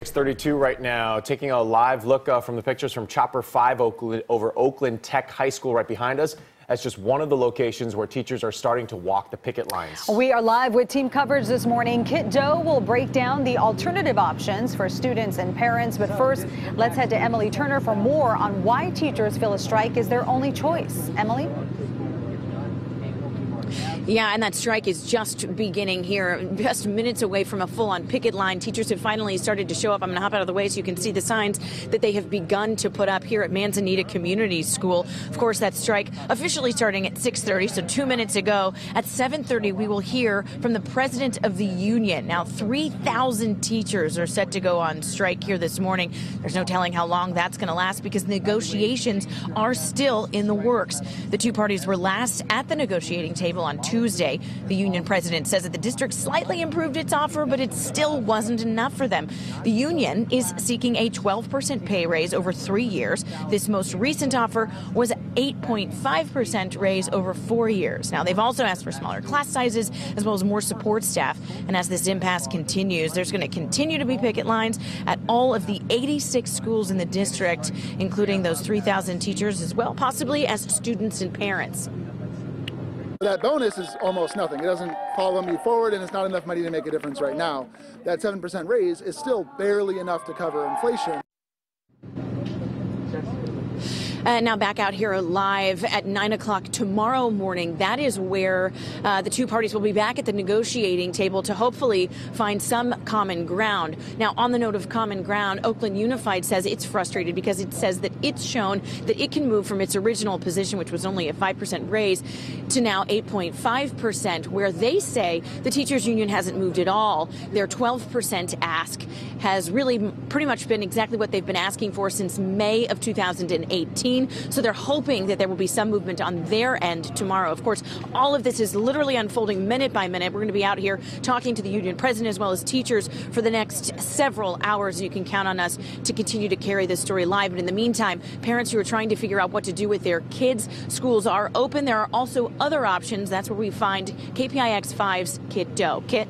6:32 right now, taking a live look from the pictures from Chopper 5 Oakland, over Oakland Tech High School right behind us. That's just one of the locations where teachers are starting to walk the picket lines. We are live with team coverage this morning. Kit Doe will break down the alternative options for students and parents. But first, let's head to Emily Turner for more on why teachers feel a strike is their only choice. Emily? Yeah, and that strike is just beginning here, just minutes away from a full-on picket line. Teachers have finally started to show up. I'm going to hop out of the way so you can see the signs that they have begun to put up here at Manzanita Community School. Of course, that strike officially starting at 6:30, so 2 minutes ago. At 7:30, we will hear from the president of the union. Now, 3,000 teachers are set to go on strike here this morning. There's no telling how long that's going to last because negotiations are still in the works. The two parties were last at the negotiating table on Tuesday. The union president says that the district slightly improved its offer, but it still wasn't enough for them. The union is seeking a 12% pay raise over 3 years. This most recent offer was 8.5% raise over 4 years. Now, they've also asked for smaller class sizes as well as more support staff. And as this impasse continues, there's going to continue to be picket lines at all of the 86 schools in the district, including those 3,000 teachers as well, possibly as students and parents. That bonus is almost nothing. It doesn't follow me forward, and it's not enough money to make a difference right now. That 7% raise is still barely enough to cover inflation. Now back out here live at 9 o'clock tomorrow morning. That is where the two parties will be back at the negotiating table to hopefully find some common ground. Now, on the note of common ground, Oakland Unified says it's frustrated because it says that it's shown that it can move from its original position, which was only a 5% raise, to now 8.5%, where they say the teachers union hasn't moved at all. Their 12% ask has really pretty much been exactly what they've been asking for since May of 2018. So they're hoping that there will be some movement on their end tomorrow. Of course, all of this is literally unfolding minute by minute. We're going to be out here talking to the union president as well as teachers for the next several hours. You can count on us to continue to carry this story live. But in the meantime, parents who are trying to figure out what to do with their kids, schools are open. There are also other options. That's where we find KPIX 5's Kit Doe. Kit?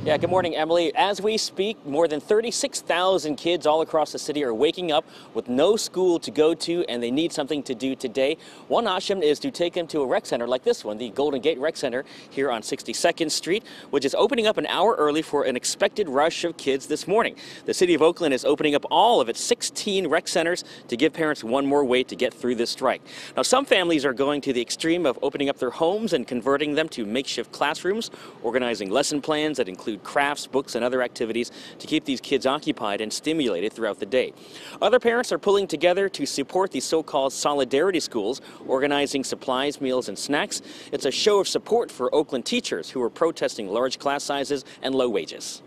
Yeah, good morning, Emily. As we speak, more than 36,000 kids all across the city are waking up with no school to go to, and they need something to do today. One option is to take them to a rec center like this one, the Golden Gate Rec Center here on 62nd Street, which is opening up an hour early for an expected rush of kids this morning. The city of Oakland is opening up all of its 16 rec centers to give parents one more way to get through this strike. Now, some families are going to the extreme of opening up their homes and converting them to makeshift classrooms, organizing lesson plans that include crafts, books, and other activities to keep these kids occupied and stimulated throughout the day. Other parents are pulling together to support these so-called solidarity schools, organizing supplies, meals, and snacks. It's a show of support for Oakland teachers who are protesting large class sizes and low wages.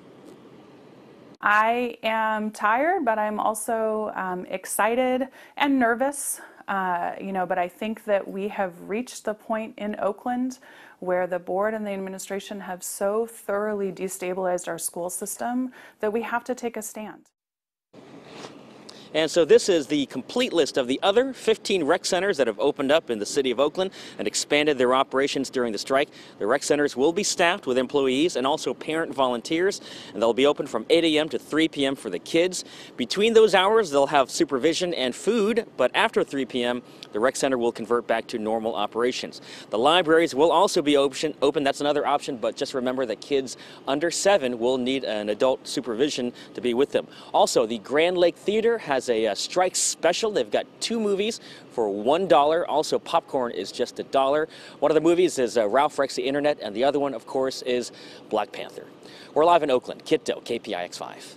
I am tired, but I'm also excited and nervous. But I think that we have reached the point in Oakland where the board and the administration have so thoroughly destabilized our school system that we have to take a stand. And so this is the complete list of the other 15 rec centers that have opened up in the city of Oakland and expanded their operations during the strike. The rec centers will be staffed with employees and also parent volunteers, and they'll be open from 8 a.m. to 3 p.m. for the kids. Between those hours, they'll have supervision and food, but after 3 p.m., the rec center will convert back to normal operations. The libraries will also be open. That's another option, but just remember that kids under 7 will need an adult supervision to be with them. Also, the Grand Lake Theater has a strike special. They've got 2 movies for $1. Also, popcorn is just $1. One of the movies is Ralph Wrecks the Internet, and the other one, of course, is Black Panther. We're live in Oakland. Kit Doe, KPIX 5.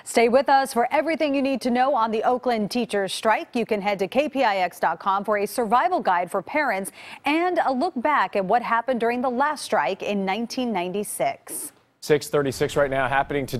Stay with us for everything you need to know on the Oakland teachers strike. You can head to KPIX.com for a survival guide for parents and a look back at what happened during the last strike in 1996. 6:36 right now, happening today.